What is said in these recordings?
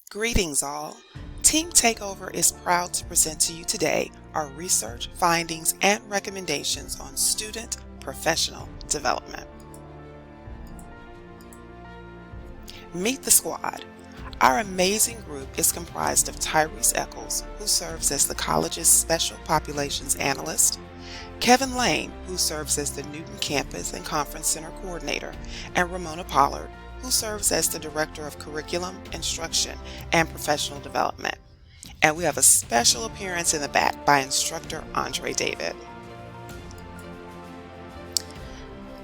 Greetings all. Team Takeover is proud to present to you today our research, findings, and recommendations on student professional development. Meet the squad. Our amazing group is comprised of Tyrese Eccles, who serves as the college's Special Populations Analyst, Kevin Lane, who serves as the Newton Campus and Conference Center Coordinator, and Ramona Pollard, who serves as the Director of Curriculum, Instruction, and Professional Development. And we have a special appearance in the back by Instructor Andre David.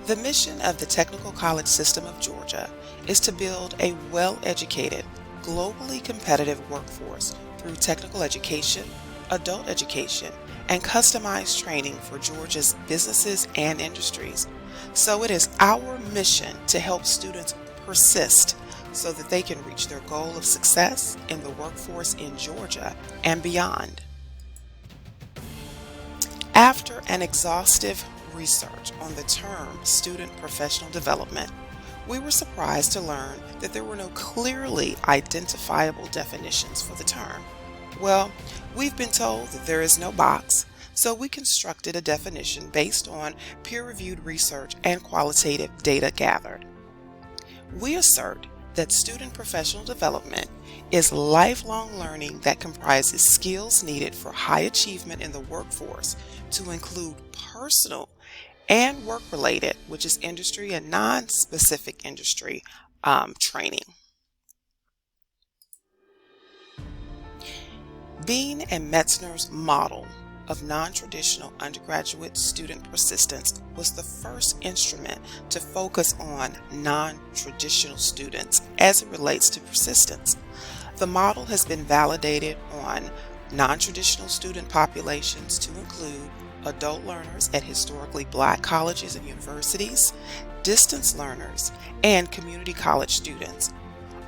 The mission of the Technical College System of Georgia is to build a well-educated, globally competitive workforce through technical education, adult education, and customized training for Georgia's businesses and industries. So it is our mission to help students persist so that they can reach their goal of success in the workforce in Georgia and beyond. After an exhaustive research on the term student professional development, we were surprised to learn that there were no clearly identifiable definitions for the term. Well, we've been told that there is no box, so we constructed a definition based on peer-reviewed research and qualitative data gathered. We assert that student professional development is lifelong learning that comprises skills needed for high achievement in the workforce to include personal and work-related, which is industry and non-specific industry training. Bean and Metzner's model of non-traditional undergraduate student persistence was the first instrument to focus on non-traditional students as it relates to persistence. The model has been validated on non-traditional student populations to include adult learners at historically Black colleges and universities, distance learners, and community college students.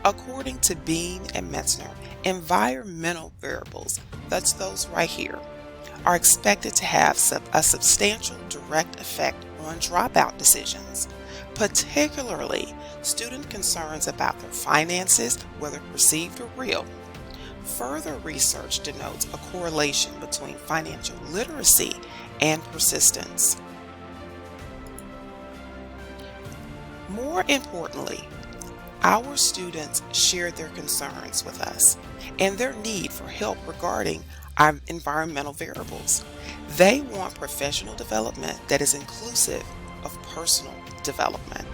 According to Bean and Metzner, environmental variables, that's those right here, are expected to have a substantial direct effect on dropout decisions, particularly student concerns about their finances, whether perceived or real. Further research denotes a correlation between financial literacy and persistence. More importantly, our students shared their concerns with us and their need for help regarding our environmental variables. They want professional development that is inclusive of personal development.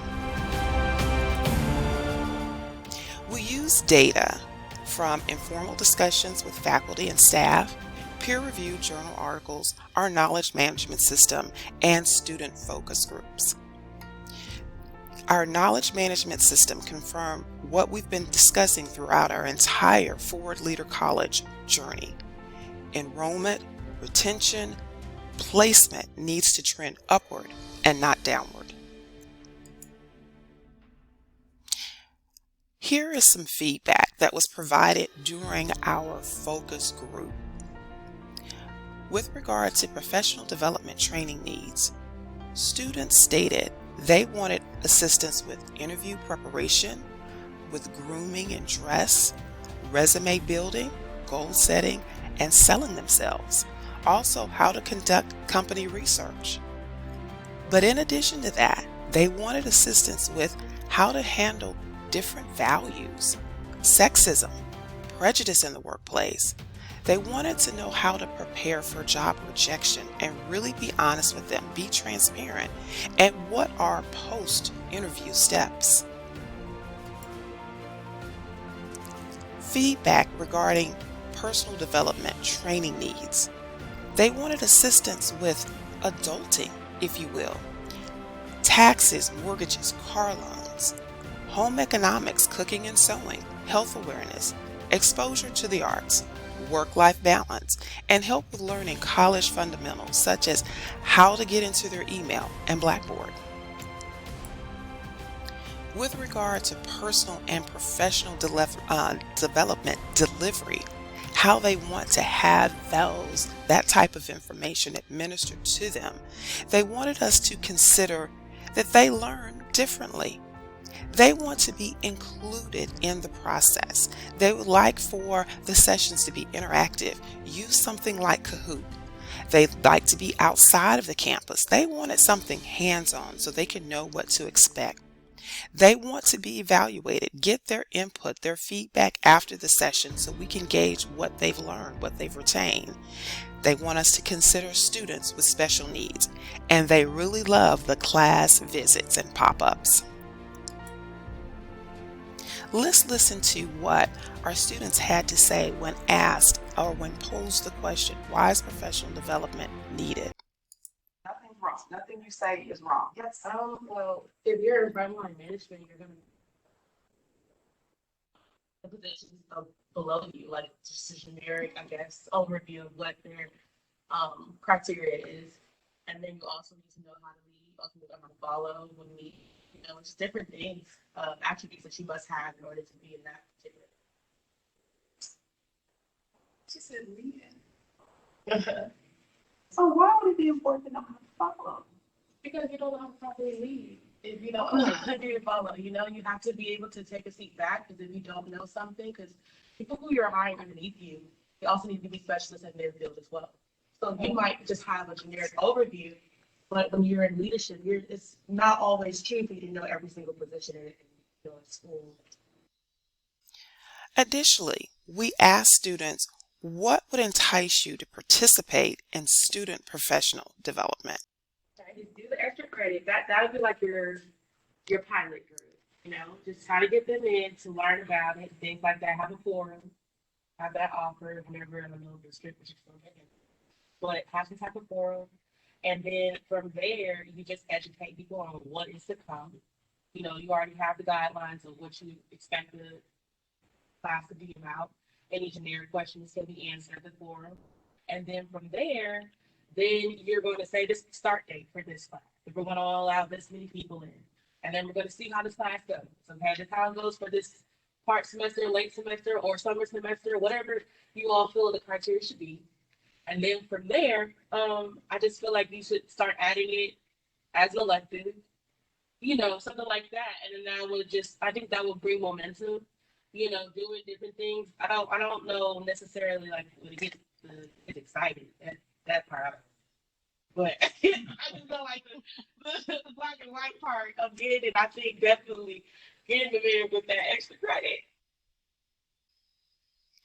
We use data from informal discussions with faculty and staff, peer-reviewed journal articles, our knowledge management system, and student focus groups. Our knowledge management system confirmed what we've been discussing throughout our entire Forward Leader College journey. Enrollment, retention, placement needs to trend upward and not downward. Here is some feedback that was provided during our focus group. With regard to professional development training needs, students stated they wanted assistance with interview preparation, with grooming and dress, resume building, goal setting, and selling themselves. Also, how to conduct company research. But in addition to that, they wanted assistance with how to handle different values, sexism, prejudice in the workplace. They wanted to know how to prepare for job rejection and really be honest with them, be transparent, and what are post-interview steps. Feedback regarding personal development training needs. They wanted assistance with adulting, if you will, taxes, mortgages, car loans, home economics, cooking and sewing, health awareness, exposure to the arts, work-life balance, and help with learning college fundamentals such as how to get into their email and Blackboard. With regard to personal and professional development delivery, how they want to have that type of information administered to them, they wanted us to consider that they learn differently. They want to be included in the process. They would like for the sessions to be interactive. Use something like Kahoot. They'd like to be outside of the campus. They wanted something hands-on so they can know what to expect. They want to be evaluated, get their input, their feedback after the session so we can gauge what they've learned, what they've retained. They want us to consider students with special needs, and they really love the class visits and pop-ups. Let's listen to what our students had to say when asked or when posed the question, why is professional development needed? Nothing's wrong. Nothing you say is wrong. Yes. Well, if you're in frontline management, you're going to the positions below you, like just a generic, I guess, overview of what their criteria is. And then you also need to know how to lead, also know how to follow when we, just different things, attributes that you must have in order to be in that particular. She said leading. So why would it be important to know how to follow? Because you don't know how to properly lead. If you don't know how to follow, you have to be able to take a seat back because if you don't know something, because people who you're hiring underneath you, they also need to be specialists in their field as well. So you might just have a generic overview, but when you're in leadership, it's not always true for you to know every single position in school. Additionally, we ask students, what would entice you to participate in student professional development? Just do the extra credit. That would be like your pilot group. Just try to get them in to learn about it, things like that. Have a forum, have that offer. Whenever I don't know the script is from there, but have some type of forum, and then from there you just educate people on what is to come. You already have the guidelines of what you expect the class to be about. Any generic questions can be answered at the forum, and then from there. Then you're going to say this start date for this class. If we're going to allow this many people in. And then we're going to see how this class goes. Okay, this how it goes for this part semester, late semester, or summer semester, whatever you all feel the criteria should be. And then from there, I just feel like you should start adding it as an elective, something like that. And then I think that would bring momentum, doing different things. I don't know necessarily like when it gets excited. That part, but I just don't like the black and white part of getting it. I think definitely getting them in with that extra credit.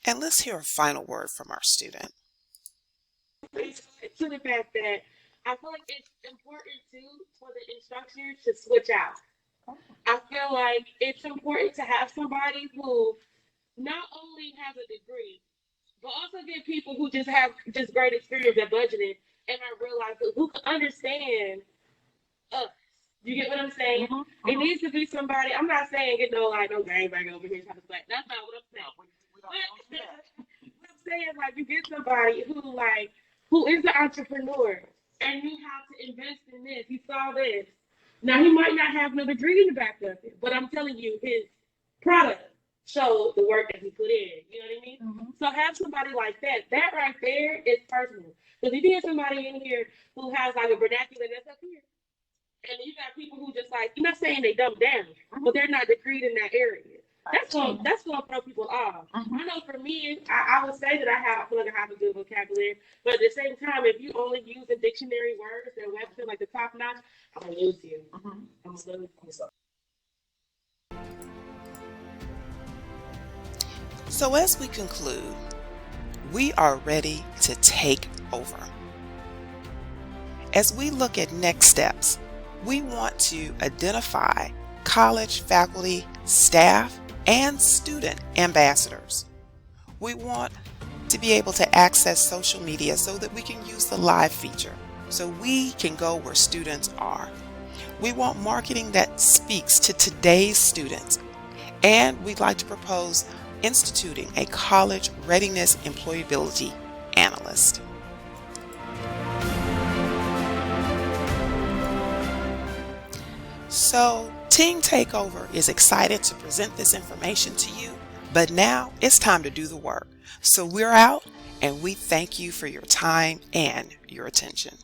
And let's hear a final word from our student. To the fact that I feel like it's important too for the instructors to switch out. I feel like it's important to have somebody who not only has a degree, but also get people who just have great experience at budgeting and I realize who can understand us. You get what I'm saying? Mm-hmm. It needs to be somebody. I'm not saying no gangbang over here trying to play. That's not what I'm saying. What I'm saying, you get somebody who is an entrepreneur and knew how to invest in this. He saw this. Now he might not have no degree in the back of it, but I'm telling you, his product show the work that he put in. You know what I mean? Mm-hmm. So have somebody like that. That right there is personal. Because if you have somebody in here who has a vernacular that's up here, and you got people who just you're not saying they dumb down, but they're not degreed in that area. That's gonna throw people off. Mm-hmm. I know for me, I would say that I feel like I have a good vocabulary, but at the same time, if you only use the dictionary words and Webster like the top notch, I'm gonna lose you. Mm-hmm. I'm gonna lose you. So as we conclude, we are ready to take over. As we look at next steps, we want to identify college faculty, staff, and student ambassadors. We want to be able to access social media so that we can use the live feature, so we can go where students are. We want marketing that speaks to today's students, and we'd like to propose instituting a college readiness employability analyst. So, Team Takeover is excited to present this information to you, but now it's time to do the work. So we're out, and we thank you for your time and your attention.